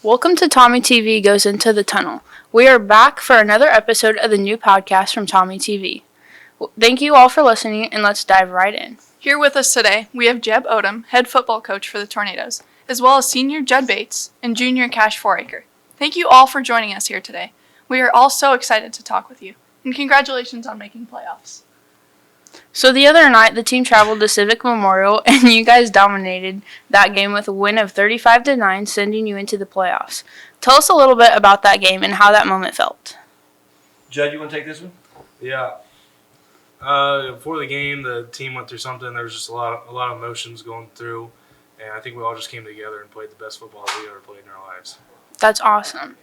Welcome to TommyTV Goes into the Tunnel. We are back for another episode of the new podcast from TommyTV. Thank you all for listening, and let's dive right in. Here with us today, we have Jeb Odom, head football coach for the Tornadoes, as well as senior Judd Bates and junior Cash Foraker. Thank you all for joining us here today. We are all so excited to talk with you, and congratulations on making playoffs. So the other night, the team traveled to Civic Memorial, and you guys dominated that game with a win of 35-9, sending you into the playoffs. Tell us a little bit about that game and how that moment felt. Judd, you want to take this one? Yeah. Before the game, the team went through something. There was just a lot of emotions going through, and I think we all just came together and played the best football we ever played in our lives. That's awesome.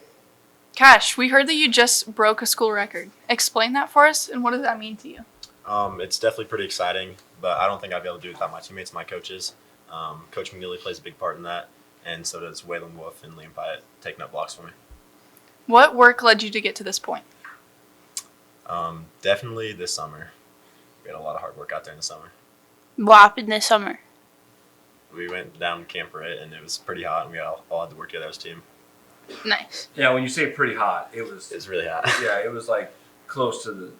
Cash, we heard that you just broke a school record. Explain that for us, and what does that mean to you? It's definitely pretty exciting, but I don't think I'd be able to do it without my teammates and my coaches. Coach McNeely plays a big part in that, and so does Waylon Wolf and Liam Pyatt taking up blocks for me. What work led you to get to this point? Definitely this summer. We had a lot of hard work out there in the summer. What happened this summer? We went down to camp for it, and it was pretty hot, and we all had to work together as a team. Nice. Yeah, when you say pretty hot, It's really hot. Yeah, it was like close to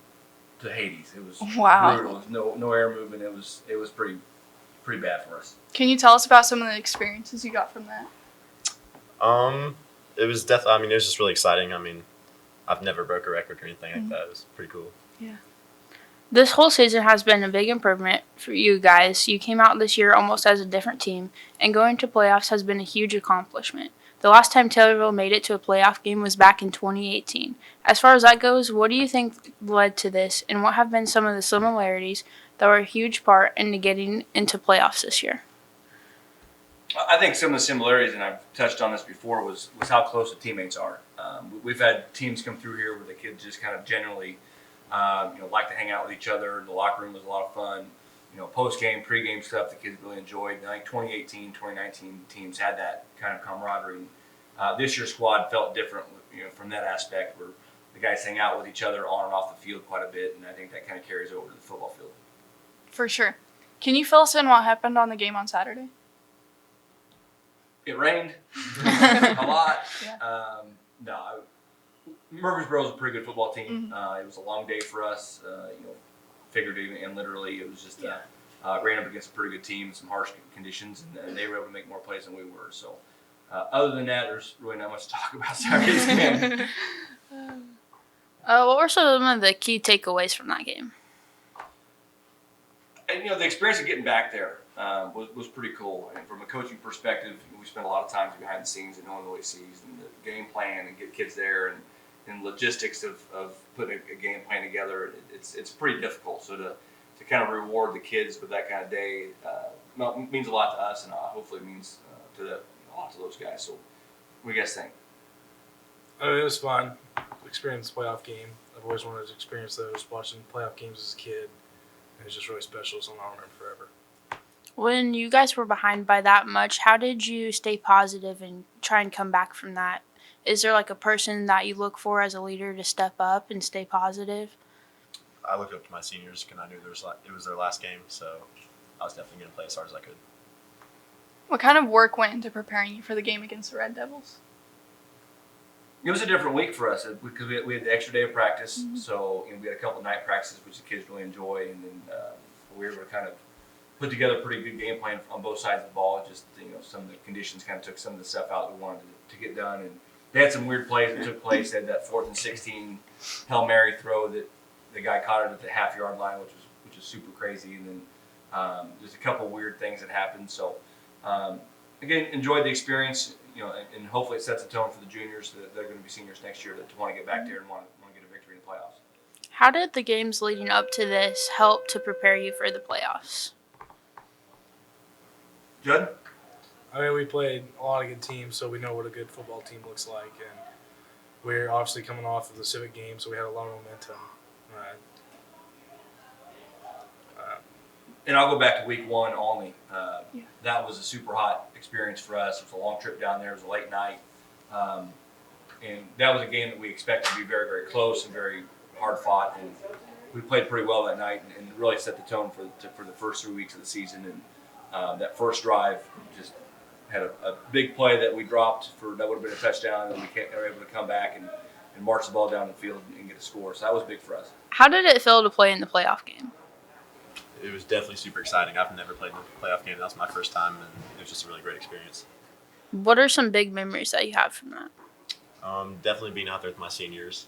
Hades. It was Wow. brutal. No air movement. It was pretty bad for us. Can you tell us about some of the experiences you got from that? It was it was just really exciting. I mean, I've never broke a record or anything like that. It was pretty cool. Yeah. This whole season has been a big improvement for you guys. You came out this year almost as a different team, and going to playoffs has been a huge accomplishment. The last time Taylorville made it to a playoff game was back in 2018. As far as that goes, what do you think led to this, and what have been some of the similarities that were a huge part into getting into playoffs this year? I think some of the similarities, and I've touched on this before, was how close the teammates are. We've had teams come through here where the kids just kind of generally, like to hang out with each other. The locker room was a lot of fun. Post-game, pre-game stuff the kids really enjoyed. And I think 2018, 2019 teams had that kind of camaraderie. This year's squad felt different, from that aspect where the guys hang out with each other on and off the field quite a bit, and I think that kind of carries over to the football field. For sure. Can you fill us in what happened on the game on Saturday? It rained a lot. Yeah. Murfreesboro is a pretty good football team. It was a long day for us, figuratively and literally. It was just ran up against a pretty good team, some harsh conditions, and they were able to make more plays than we were. So, other than that, there's really not much to talk about Saturday's game. What were some of the key takeaways from that game? And the experience of getting back there was pretty cool. And from a coaching perspective, we spent a lot of time behind the scenes that no one really sees, and the game plan and get kids there, and logistics of putting a game plan together. It's pretty difficult. So to kind of reward the kids with that kind of day means a lot to us, and hopefully means a lot to those guys. So what do you guys think? It was fun. Experience the playoff game. I've always wanted to experience those, watching playoff games as a kid. It was just really special, something I'll remember forever. When you guys were behind by that much, how did you stay positive and try and come back from that? Is there like a person that you look for as a leader to step up and stay positive? I looked up to my seniors because I knew it was their last game, so I was definitely going to play as hard as I could. What kind of work went into preparing you for the game against the Red Devils? It was a different week for us because we had the extra day of practice. So we had a couple of night practices, which the kids really enjoy, and then we were able to kind of put together a pretty good game plan on both sides of the ball. Just some of the conditions kind of took some of the stuff out that we wanted to get done, and they had some weird plays that took place. They had that 4th and 16 Hail Mary throw that the guy caught it at the half-yard line, which was super crazy, and then just a couple weird things that happened. So again, enjoyed the experience. And hopefully it sets a tone for the juniors that they're going to be seniors next year to want to get back there and want to get a victory in the playoffs. How did the games leading up to this help to prepare you for the playoffs? Judd? We played a lot of good teams, so we know what a good football team looks like. And we're obviously coming off of the Civic game, so we had a lot of momentum. And I'll go back to week one only. That was a super hot experience for us. It was a long trip down there. It was a late night. And that was a game that we expected to be very, very close and very hard fought. And we played pretty well that night and really set the tone for the first 3 weeks of the season. And that first drive just had a big play that we dropped that would have been a touchdown, and we were able to come back and march the ball down the field and get a score. So that was big for us. How did it feel to play in the playoff game? It was definitely super exciting. I've never played in a playoff game. That was my first time, and it was just a really great experience. What are some big memories that you have from that? Definitely being out there with my seniors.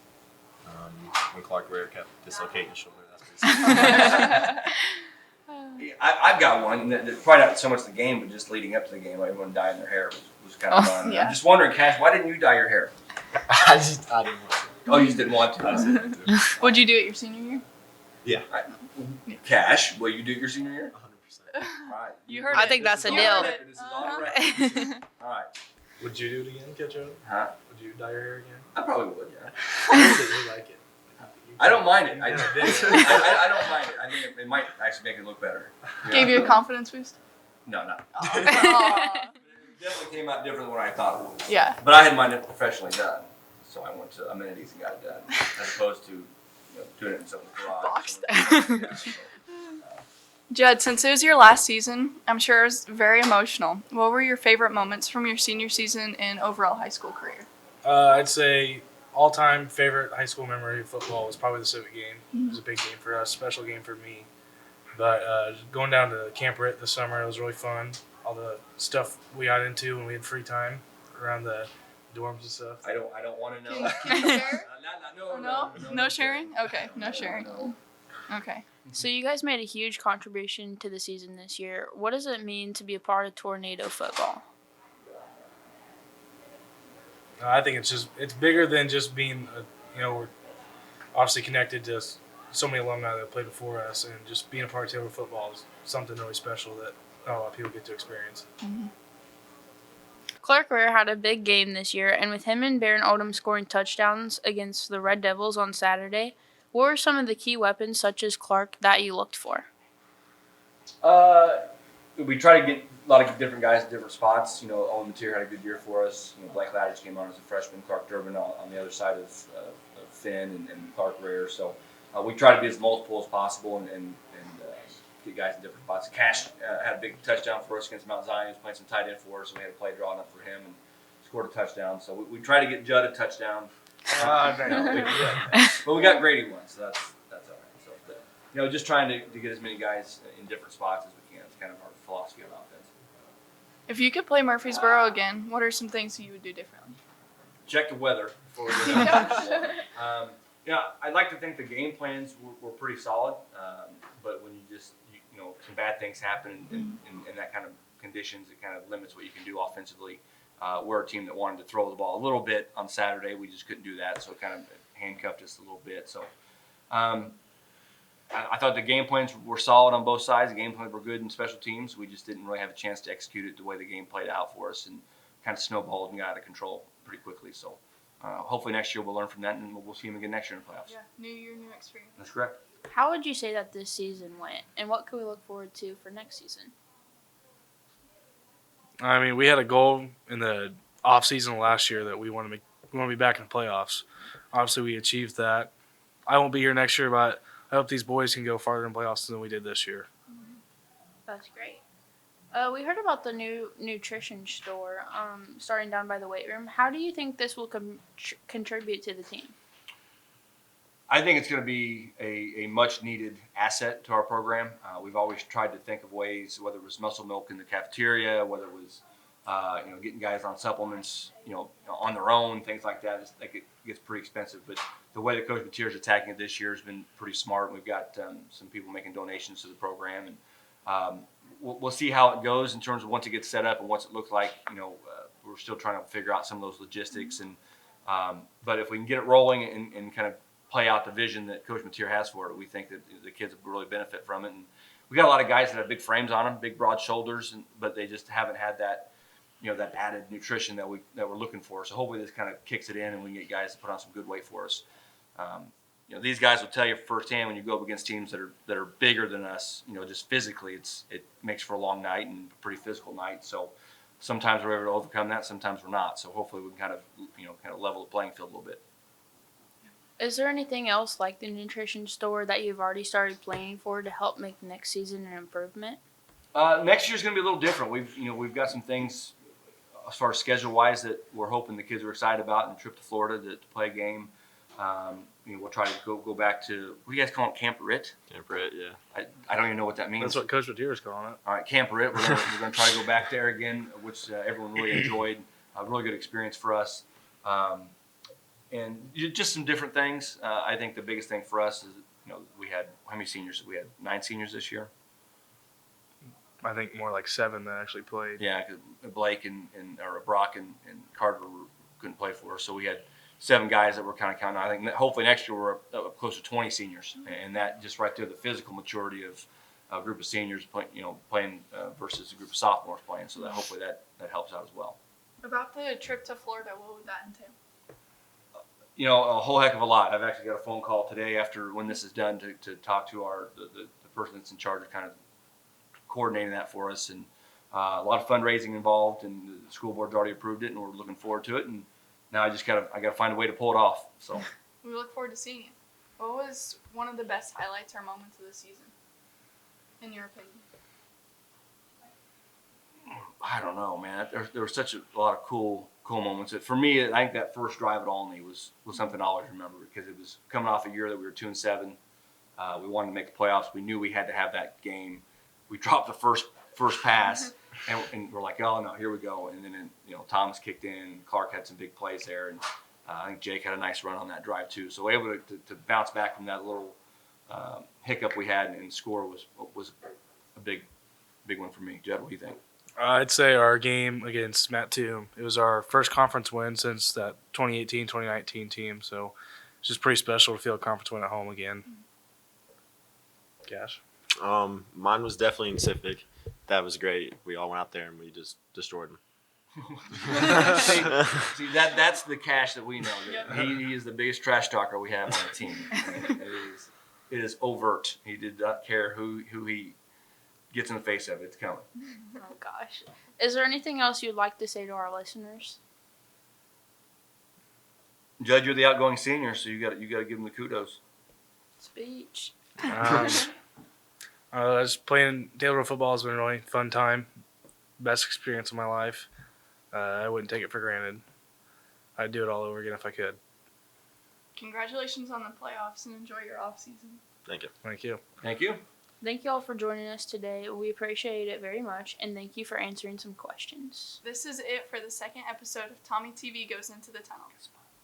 When Clark Ware kept dislocating his shoulder. That's pretty Yeah, I've got one that probably not so much the game, but just leading up to the game, everyone dyeing their hair was kind of fun. yeah. I'm just wondering, Cash, why didn't you dye your hair? I didn't want to. Oh, you just didn't want to. What'd you do it your senior year? Yeah. Cash, will you do it your senior year? 100%. All right. You heard I it. think that's a This is deal. on record. This is on record. All right. Would you do it again, Ketchup? Huh? Would you dye your hair again? I probably would, yeah. You like it? I don't mind it. I Yeah, don't big. mind it. I think it might actually make it look better. Gave you a confidence boost? No, no. Aw. It definitely came out different than what I thought it would. Yeah. But I had mine professionally done, so I went to amenities and got it done, as opposed to doing it in someone's garage. Boxed. Yeah, so, Judd, since it was your last season, I'm sure it was very emotional. What were your favorite moments from your senior season and overall high school career? I'd say all-time favorite high school memory of football was probably the Civic game. It was a big game for us, special game for me. But going down to Camp Ritt this summer, it was really fun. All the stuff we got into when we had free time around the dorms and stuff. I don't want to know. Can you share? No sharing? Okay, no sharing. No. Okay. So you guys made a huge contribution to the season this year. What does it mean to be a part of Tornado football? I think it's bigger than just being, we're obviously connected to so many alumni that played before us, and just being a part of Taylor football is something really special that not a lot of people get to experience. Clark Ware had a big game this year, and with him and Baron Odom scoring touchdowns against the Red Devils on Saturday, what were some of the key weapons, such as Clark, that you looked for? We try to get a lot of different guys in different spots. Owen Mateer had a good year for us. Blake Ladders came on as a freshman. Clark Durbin on the other side of Finn and Clark Ware. So we try to be as multiple as possible and get guys in different spots. Cash had a big touchdown for us against Mount Zion. He was playing some tight end for us, and we had a play drawn up for him and scored a touchdown. So we try to get Judd a touchdown. But we got Grady one, so that's all right. So, but, just trying to get as many guys in different spots as we can. It's kind of our philosophy of offense. If you could play Murfreesboro again, what are some things you would do differently? Check the weather before we go. I'd like to think the game plans were pretty solid, but when some bad things happen in that kind of conditions, it kind of limits what you can do offensively. We're a team that wanted to throw the ball a little bit on Saturday. We just couldn't do that, so it kind of handcuffed us a little bit. So I thought the game plans were solid on both sides. The game plans were good in special teams. We just didn't really have a chance to execute it the way the game played out for us, and kind of snowballed and got out of control pretty quickly. So hopefully next year we'll learn from that, and we'll see them again next year in the playoffs. Yeah, new year, new experience. That's correct. How would you say that this season went, and what can we look forward to for next season? I mean, we had a goal in the off season last year that we want to be back in the playoffs. Obviously, we achieved that. I won't be here next year, but I hope these boys can go farther in playoffs than we did this year. That's great. We heard about the new nutrition store starting down by the weight room. How do you think this will contribute to the team? I think it's going to be a much-needed asset to our program. We've always tried to think of ways, whether it was muscle milk in the cafeteria, whether it was getting guys on supplements, on their own, things like that. It gets pretty expensive. But the way that Coach Mateer is attacking it this year has been pretty smart. We've got some people making donations to the program, and we'll see how it goes in terms of once it gets set up and what's it look like. We're still trying to figure out some of those logistics, and but if we can get it rolling and kind of play out the vision that Coach Mateer has for it, we think that the kids will really benefit from it. And we got a lot of guys that have big frames on them, big broad shoulders, but they just haven't had that, that added nutrition that we're looking for. So hopefully this kind of kicks it in, and we can get guys to put on some good weight for us. These guys will tell you firsthand when you go up against teams that are bigger than us. Just physically, it makes for a long night and a pretty physical night. So sometimes we're able to overcome that, sometimes we're not. So hopefully we can kind of level the playing field a little bit. Is there anything else like the nutrition store that you've already started planning for to help make next season an improvement? Next year's going to be a little different. We've got some things as far as schedule-wise, that we're hoping the kids are excited about, and the trip to Florida to play a game. We'll try to go back to, what do you guys call it, Camp Rit? Camp Rit, yeah. I don't even know what that means. That's what Coach Mateer is calling it. All right, Camp Rit. We're gonna try to go back there again, which everyone really enjoyed. A really good experience for us, and just some different things. I think the biggest thing for us is, we had how many seniors? We had 9 seniors this year. I think more like 7 that actually played. Yeah, because Blake and Brock and Carter couldn't play for us, so we had 7 guys that were kind of counting. I think hopefully next year we're up close to 20 seniors, and that just right there, the physical maturity of a group of seniors playing versus a group of sophomores playing. So that hopefully that helps out as well. About the trip to Florida, what would that entail? A whole heck of a lot. I've actually got a phone call today after when this is done to talk to the person that's in charge of kind of coordinating that for us, and a lot of fundraising involved, and the school board's already approved it, and we're looking forward to it. And now I gotta find a way to pull it off. So We look forward to seeing you. What was one of the best highlights or moments of the season, in your opinion? I don't know, man. There was such a lot of cool moments. For me, I think that first drive at Olney was something I'll always remember, because it was coming off a year that we were 2-7. We wanted to make the playoffs. We knew we had to have that game. We dropped the first pass, and we're like, oh no, here we go. And then Thomas kicked in. Clark had some big plays there, and I think Jake had a nice run on that drive too. So able to bounce back from that little hiccup we had and score was a big one for me. Jed, what do you think? I'd say our game against Matt Toom, it was our first conference win since that 2018-2019 team. So it's just pretty special to feel a conference win at home again. Cash? Mine was definitely in Civic. That was great. We all went out there and we just destroyed them. See, that's the Cash that we know. He is the biggest trash talker we have on the team. It is overt. He did not care who he gets in the face of. It's coming. Oh gosh. Is there anything else you'd like to say to our listeners? Judge, you're the outgoing senior, so you got to give him the kudos. Speech. Just playing Taylorville football has been a really fun time. Best experience of my life. I wouldn't take it for granted. I'd do it all over again if I could. Congratulations on the playoffs, and enjoy your off season. Thank you. Thank you. Thank you. Thank you all for joining us today. We appreciate it very much, and thank you for answering some questions. This is it for the second episode of TommyTV Goes Into the Tunnel.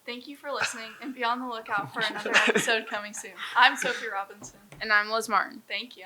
Thank you for listening, and be on the lookout for another episode coming soon. I'm Sophie Robinson. And I'm Liz Martin. Thank you.